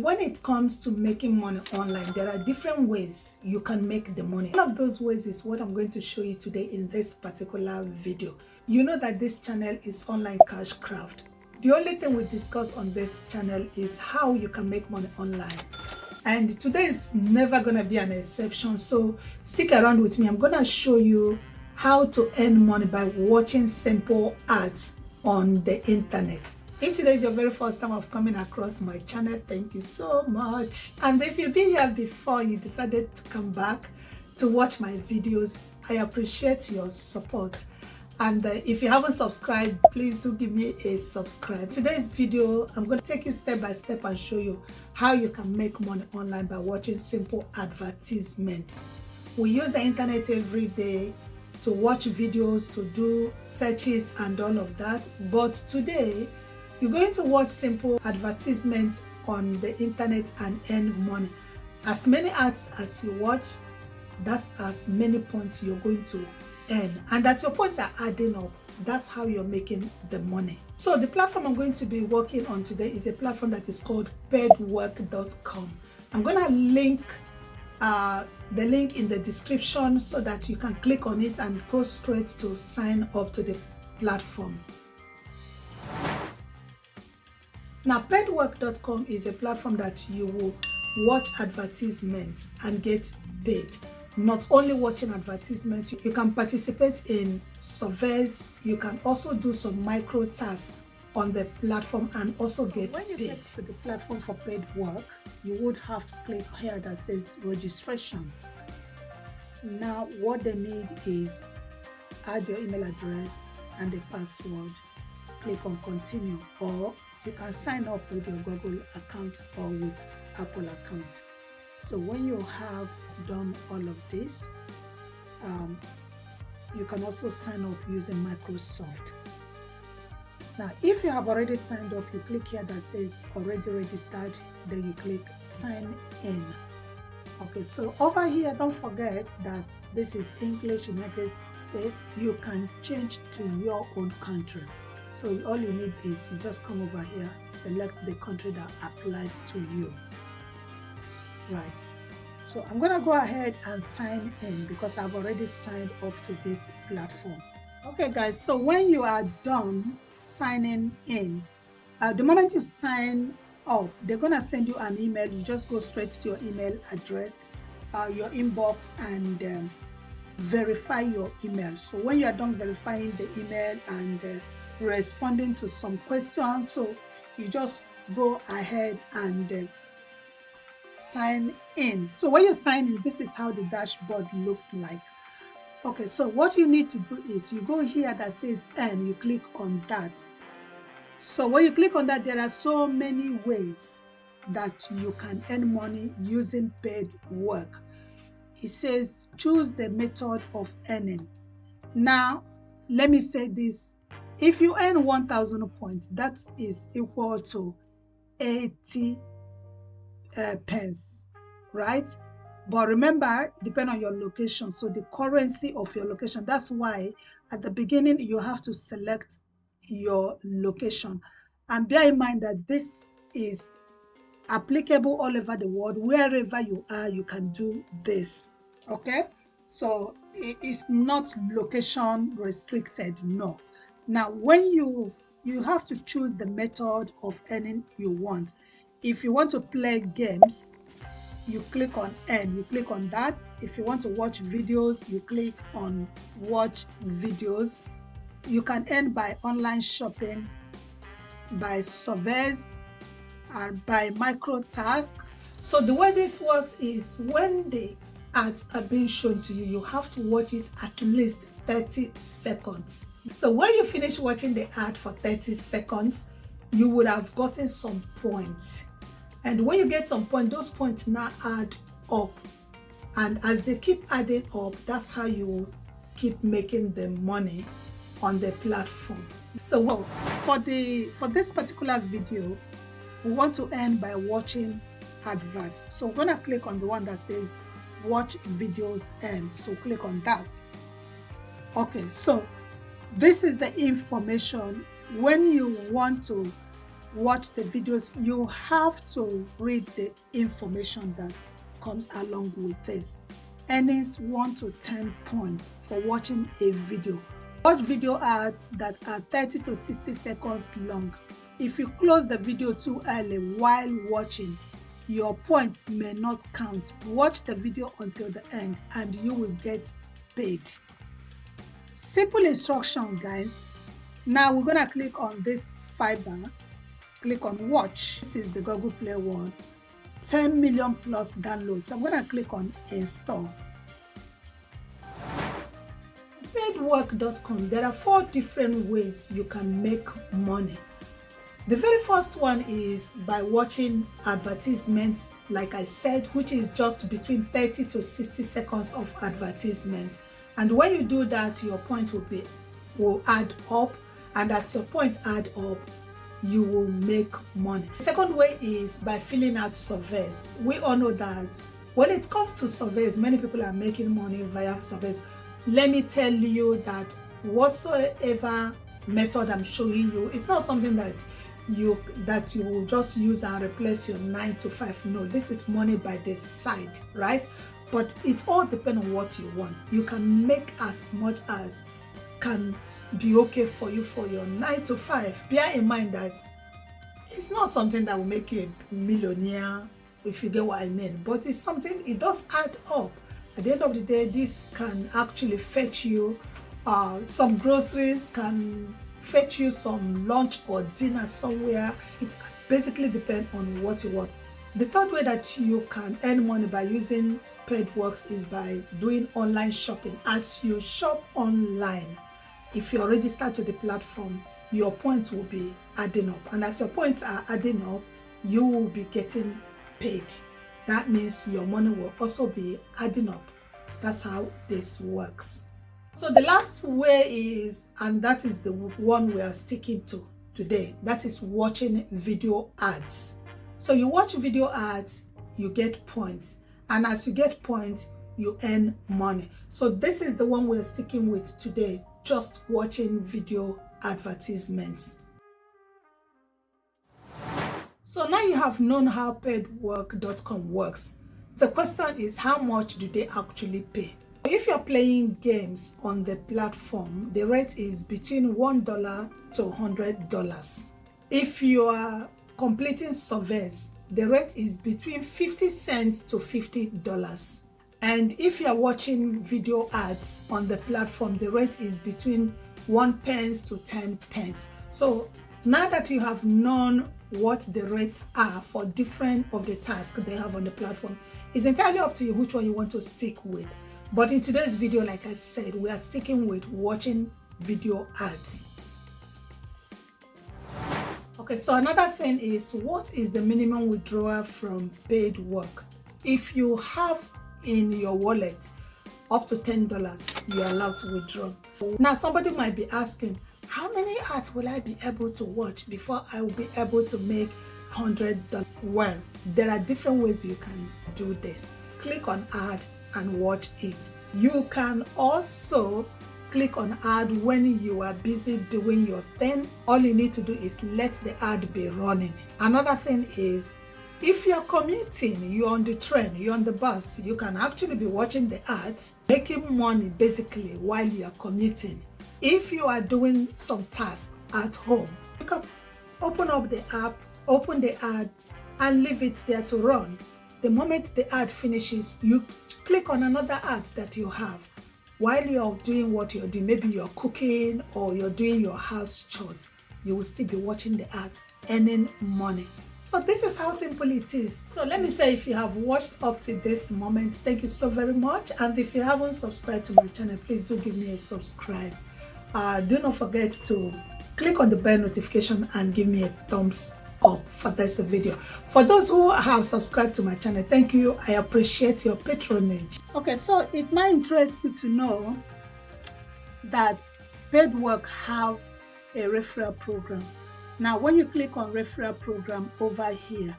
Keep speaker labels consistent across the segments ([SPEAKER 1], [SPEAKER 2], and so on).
[SPEAKER 1] when it comes to making money online, there are different ways you can make the money. One of those ways is what I'm going to show you today in this particular video. You know that this channel is Online Cash Craft. The only thing we discuss on this channel is how you can make money online. And today is never going to be an exception. So stick around with me. I'm going to show you how to earn money by watching simple ads on the internet. If today is your very first time of coming across my channel, thank you so much. And if you've been here before, you decided to come back to watch my videos, I appreciate your support. And if you haven't subscribed, please do give me a subscribe. Today's video, I'm going to take you step by step and show you how you can make money online by watching simple advertisements. We use the internet every day to watch videos, to do searches and all of that. But today, you're going to watch simple advertisements on the internet and earn money. As many ads as you watch, that's as many points you're going to earn. And as your points are adding up, that's how you're making the money. So the platform I'm going to be working on today is a platform that is called paidwork.com. I'm going to link the link in the description so that you can click on it and go straight to sign up to the platform. Now, paidwork.com is a platform that you will watch advertisements and get paid. Not only watching advertisements, you can participate in surveys. You can also do some micro tasks on the platform and also get paid. When you get to the platform for paid work, you would have to click here that says registration. Now, what they need is add your email address and the password. Click on continue, or you can sign up with your Google account or with Apple account. So when you have done all of this, you can also sign up using Microsoft. Now, if you have already signed up, you click here that says already registered, then you click sign in. Okay, so over here, don't forget that this is English United States. You can change to your own country. So all you need is you just come over here, select the country that applies to you. Right. So I'm going to go ahead and sign in because I've already signed up to this platform. Okay, guys. So when you are done signing in, the moment you sign up, they're going to send you an email. You just go straight to your email address, your inbox, and verify your email. So when you are done verifying the email and responding to some questions, so you just go ahead and sign in. So when you sign in, this is how the dashboard looks like. Okay, so what you need to do is you go here that says earn, you click on that. So when you click on that, there are so many ways that you can earn money using paid work. It says choose the method of earning. Now, let me say this. If you earn 1,000 points, that is equal to 80 pence, right? But remember, depend on your location. So the currency of your location, that's why at the beginning you have to select your location. And bear in mind that this is applicable all over the world. Wherever you are, you can do this. Okay? So it is not location restricted, no. Now, when you have to choose the method of earning you want. If you want to play games, you click on earn, you click on that. If you want to watch videos, you click on watch videos. You can earn by online shopping, by surveys, and by micro tasks. So the way this works is when the ads are being shown to you, you have to watch it at least 30 seconds. So when you finish watching the ad for 30 seconds, you would have gotten some points. And when you get some points, those points now add up. And as they keep adding up, that's how you keep making the money on the platform. So for this particular video, we want to earn by watching adverts. So we're going to click on the one that says watch videos earn. So click on that. Okay, so this is the information when you want to watch the videos, you have to read the information that comes along with this. Earnings 1 to 10 points for watching a video. Watch video ads that are 30 to 60 seconds long. If you close the video too early while watching, your points may not count. Watch the video until the end and you will get paid. Simple instruction, guys. Now we're gonna click on this fiber, click on watch. This is the Google Play one, 10 million plus downloads. So I'm gonna click on install. Paidwork.com, there are 4 different ways you can make money. The very first one is by watching advertisements, like I said, which is just between 30 to 60 seconds of advertisement. And when you do that, your point will add up, and as your point add up, you will make money. The second way is by filling out surveys. We all know that when it comes to surveys, many people are making money via surveys. Let me tell you that whatsoever method I'm showing you, it's not something that you will just use and replace your 9 to 5. No, this is money by the side, right? But it all depends on what you want. You can make as much as can be okay for you for your 9 to 5. Bear in mind that it's not something that will make you a millionaire, if you get what I mean, but it's something, it does add up. At the end of the day, this can actually fetch you some groceries, can fetch you some lunch or dinner somewhere. It basically depends on what you want. The third way that you can earn money by using Paidworks is by doing online shopping. As you shop online, if you're registered to the platform, your points will be adding up, and as your points are adding up, you will be getting paid. That means your money will also be adding up. That's how this works. So the last way is, and that is the one we are sticking to today, that is watching video ads. So you watch video ads, you get points, and as you get points, you earn money. So this is the one we're sticking with today, just watching video advertisements. So now you have known how Paidwork.com works. The question is, how much do they actually pay? If you're playing games on the platform, the rate is between $1 to $100. If you are completing surveys, the rate is between 50 cents to $50. And if you're watching video ads on the platform, the rate is between 1 pence to 10 pence. So now that you have known what the rates are for different of the tasks they have on the platform, it's entirely up to you which one you want to stick with. But in today's video, like I said, we are sticking with watching video ads. Okay, so another thing is, what is the minimum withdrawal from Paidwork? If you have in your wallet up to $10, you're allowed to withdraw. Now, somebody might be asking, how many ads will I be able to watch before I will be able to make $100? Well, there are different ways you can do this. Click on ad and watch it. You can also click on ad when you are busy doing your thing. All you need to do is let the ad be running. Another thing is, if you're commuting, you're on the train, you're on the bus, you can actually be watching the ads, making money basically while you're commuting. If you are doing some tasks at home, you can open up the app, open the ad, and leave it there to run. The moment the ad finishes, you click on another ad that you have. While you're doing what you're doing, maybe you're cooking or you're doing your house chores, you will still be watching the ads, earning money. So this is how simple it is. So let me say, if you have watched up to this moment, thank you so very much. And if you haven't subscribed to my channel, please do give me a subscribe. Do not forget to click on the bell notification and give me a thumbs up for this video. For those who have subscribed to my channel, thank you. I appreciate your patronage. Okay, so it might interest you to know that Paidwork have a referral program. Now, when you click on referral program over here,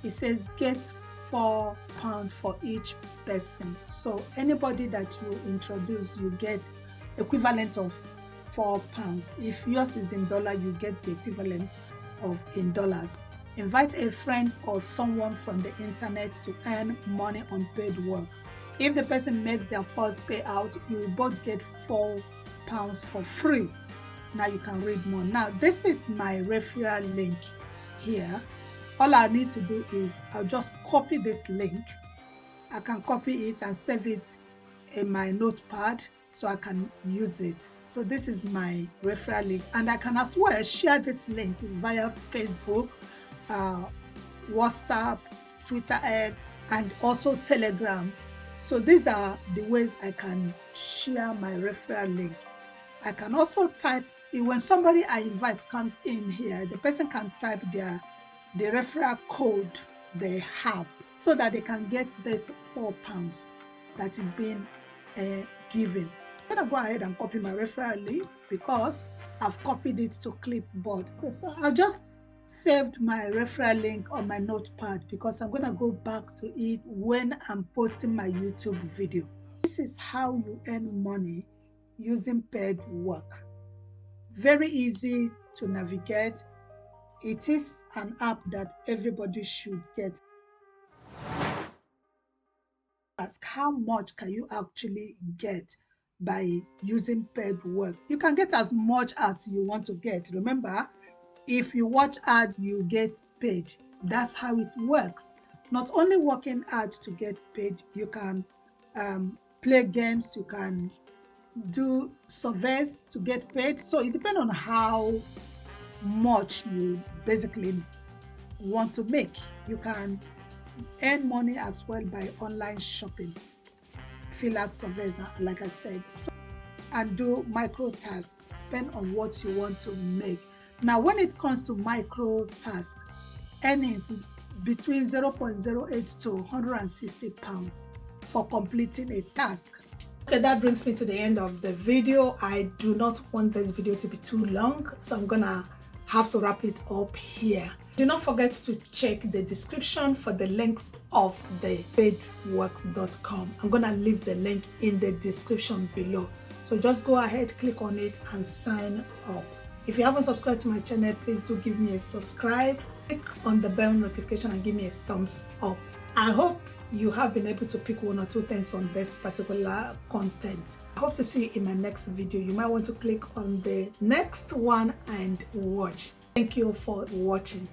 [SPEAKER 1] it says get £4 for each person. So anybody that you introduce, you get equivalent of £4. If yours is in dollar, you get the equivalent of in dollars. Invite a friend or someone from the internet to earn money on paid work. If the person makes their first payout, you both get £4 for free. Now you can read more. Now this is my referral link here. All I need to do is I'll just copy this link. I can copy it and save it in my notepad so I can use it. So this is my referral link, and I can as well share this link via Facebook, WhatsApp, Twitter X, and also Telegram. So these are the ways I can share my referral link. I can also type, when somebody I invite comes in here, the person can type the referral code they have so that they can get this £4 that is being given. I'm gonna go ahead and copy my referral link because I've copied it to clipboard. Okay, so I just saved my referral link on my notepad because I'm gonna go back to it when I'm posting my YouTube video. This is how you earn money using paid work. Very easy to navigate. It is an app that everybody should get. Ask how much can you actually get by using paid work? You can get as much as you want to get. Remember, if you watch ad, you get paid. That's how it works. Not only working ads to get paid, you can play games, you can do surveys to get paid. So it depends on how much you basically want to make. You can earn money as well by online shopping, fill out surveys, like I said, and do micro tasks, depend on what you want to make. Now, when it comes to micro tasks, earnings between 0.08 to £160 for completing a task. Okay, that brings me to the end of the video. I do not want this video to be too long, so I'm gonna have to wrap it up here. Do not forget to check the description for the links of the paidwork.com. I'm gonna leave the link in the description below. So just go ahead, click on it and sign up. If you haven't subscribed to my channel, please do give me a subscribe. Click on the bell notification and give me a thumbs up. I hope you have been able to pick one or two things on this particular content. I hope to see you in my next video. You might want to click on the next one and watch. Thank you for watching.